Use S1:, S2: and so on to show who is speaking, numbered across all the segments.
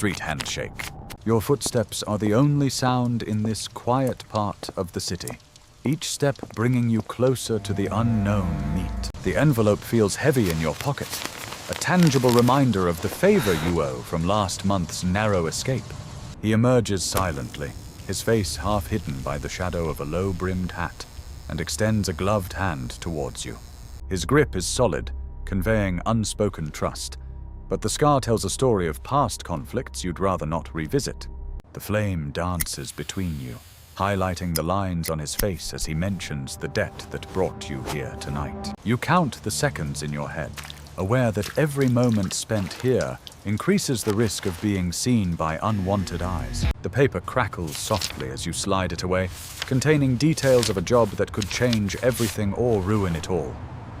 S1: street handshake. Your footsteps are the only sound in this quiet part of the city, each step bringing you closer to the unknown meet. The envelope feels heavy in your pocket, a tangible reminder of the favor you owe from last month's narrow escape. He emerges silently, his face half hidden by the shadow of a low-brimmed hat, and extends a gloved hand towards you. His grip is solid, conveying unspoken trust, but the scar tells a story of past conflicts you'd rather not revisit. The flame dances between you, highlighting the lines on his face as he mentions the debt that brought you here tonight. You count the seconds in your head, aware that every moment spent here increases the risk of being seen by unwanted eyes. The paper crackles softly as you slide it away, containing details of a job that could change everything or ruin it all.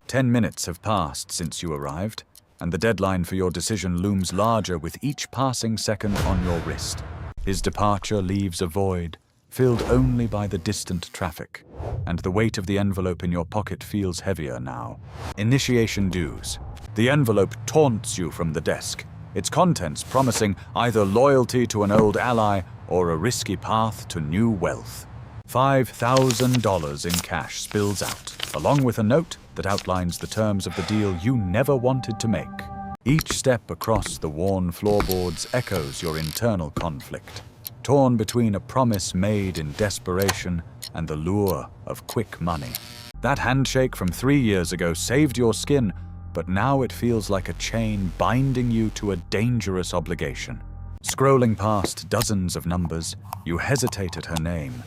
S1: 10 minutes have passed since you arrived, and the deadline for your decision looms larger with each passing second on your wrist. His departure leaves a void, filled only by the distant traffic, and the weight of the envelope in your pocket feels heavier now. Initiation dues. The envelope taunts you from the desk, its contents promising either loyalty to an old ally or a risky path to new wealth. $5,000 in cash spills out, along with a note that outlines the terms of the deal you never wanted to make. Each step across the worn floorboards echoes your internal conflict, torn between a promise made in desperation and the lure of quick money. That handshake from 3 years ago saved your skin, but now it feels like a chain binding you to a dangerous obligation. Scrolling past dozens of numbers, you hesitate at her name,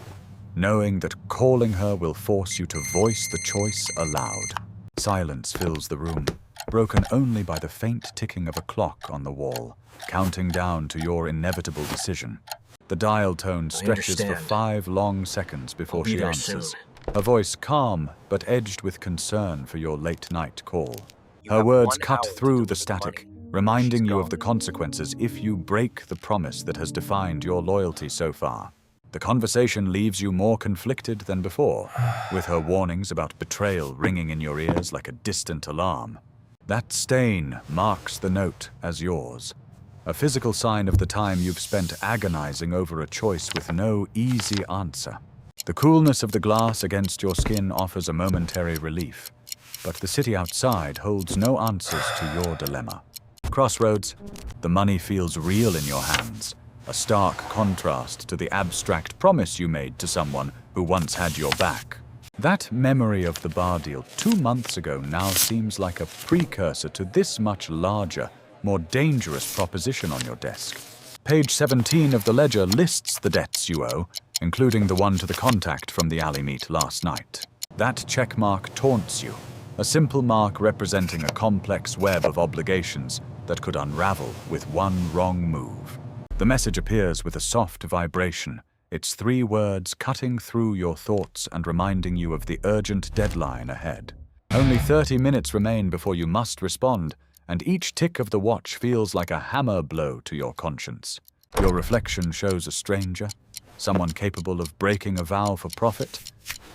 S1: knowing that calling her will force you to voice the choice aloud. Silence fills the room, broken only by the faint ticking of a clock on the wall, counting down to your inevitable decision. The dial tone stretches for 5 long seconds before she answers, her voice calm but edged with concern for your late-night call. Her words cut through the static, reminding you of the consequences if you break the promise that has defined your loyalty so far. The conversation leaves you more conflicted than before, with her warnings about betrayal ringing in your ears like a distant alarm. That stain marks the note as yours, a physical sign of the time you've spent agonizing over a choice with no easy answer. The coolness of the glass against your skin offers a momentary relief, but the city outside holds no answers to your dilemma. Crossroads, the money feels real in your hands, a stark contrast to the abstract promise you made to someone who once had your back. That memory of the bar deal 2 months ago now seems like a precursor to this much larger, more dangerous proposition on your desk. Page 17 of the ledger lists the debts you owe, including the one to the contact from the alley meet last night. That checkmark taunts you, a simple mark representing a complex web of obligations that could unravel with one wrong move. The message appears with a soft vibration, its 3 words cutting through your thoughts and reminding you of the urgent deadline ahead. Only 30 minutes remain before you must respond, and each tick of the watch feels like a hammer blow to your conscience. Your reflection shows a stranger, someone capable of breaking a vow for profit,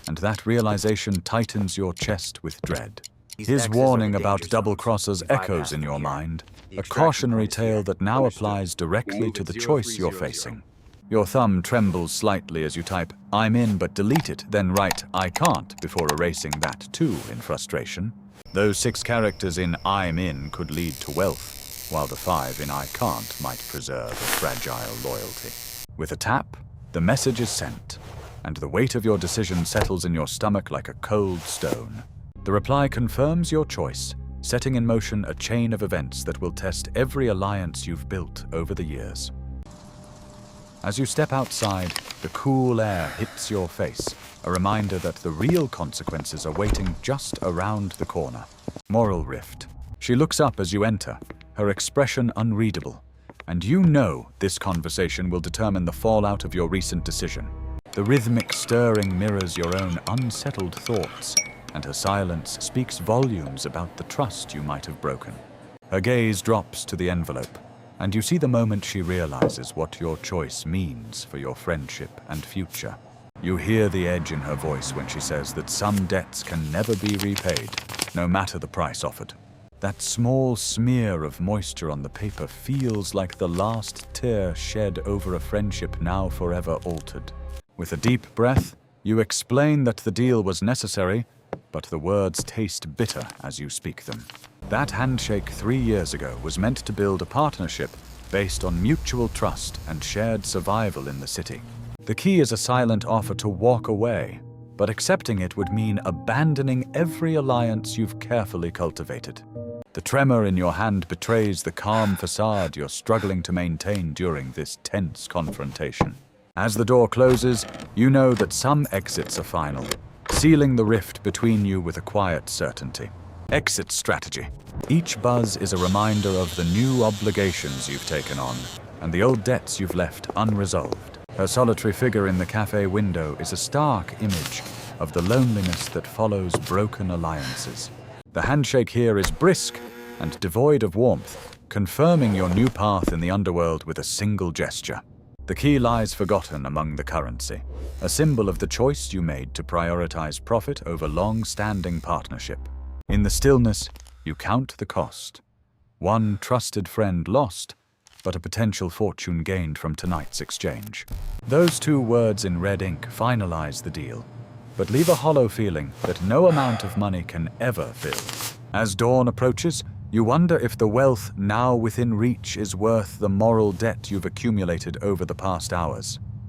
S1: and that realization tightens your chest with dread. His warning about double-crossers echoes in your mind, a cautionary tale that now applies directly to the choice you're facing. Your thumb trembles slightly as you type, "I'm in, but delete it," then write, "I can't," before erasing that too in frustration. Those 6 characters in "I'm in" could lead to wealth, while the 5 in "I can't" might preserve a fragile loyalty. With a tap, the message is sent, and the weight of your decision settles in your stomach like a cold stone. The reply confirms your choice, setting in motion a chain of events that will test every alliance you've built over the years. As you step outside, the cool air hits your face, a reminder that the real consequences are waiting just around the corner. Moral rift. She looks up as you enter, her expression unreadable, and you know this conversation will determine the fallout of your recent decision. The rhythmic stirring mirrors your own unsettled thoughts, and her silence speaks volumes about the trust you might have broken. Her gaze drops to the envelope, and you see the moment she realizes what your choice means for your friendship and future. You hear the edge in her voice when she says that some debts can never be repaid, no matter the price offered. That small smear of moisture on the paper feels like the last tear shed over a friendship now forever altered. With a deep breath, you explain that the deal was necessary, but the words taste bitter as you speak them. That handshake 3 years ago was meant to build a partnership based on mutual trust and shared survival in the city. The key is a silent offer to walk away, but accepting it would mean abandoning every alliance you've carefully cultivated. The tremor in your hand betrays the calm facade you're struggling to maintain during this tense confrontation. As the door closes, you know that some exits are final, sealing the rift between you with a quiet certainty. Exit strategy. Each buzz is a reminder of the new obligations you've taken on and the old debts you've left unresolved. Her solitary figure in the cafe window is a stark image of the loneliness that follows broken alliances. The handshake here is brisk and devoid of warmth, confirming your new path in the underworld with a single gesture. The key lies forgotten among the currency, a symbol of the choice you made to prioritize profit over long-standing partnership. In the stillness, you count the cost. One trusted friend lost, but a potential fortune gained from tonight's exchange. Those 2 words in red ink finalize the deal, but leave a hollow feeling that no amount of money can ever fill. As dawn approaches, you wonder if the wealth now within reach is worth the moral debt you've accumulated over the past hours.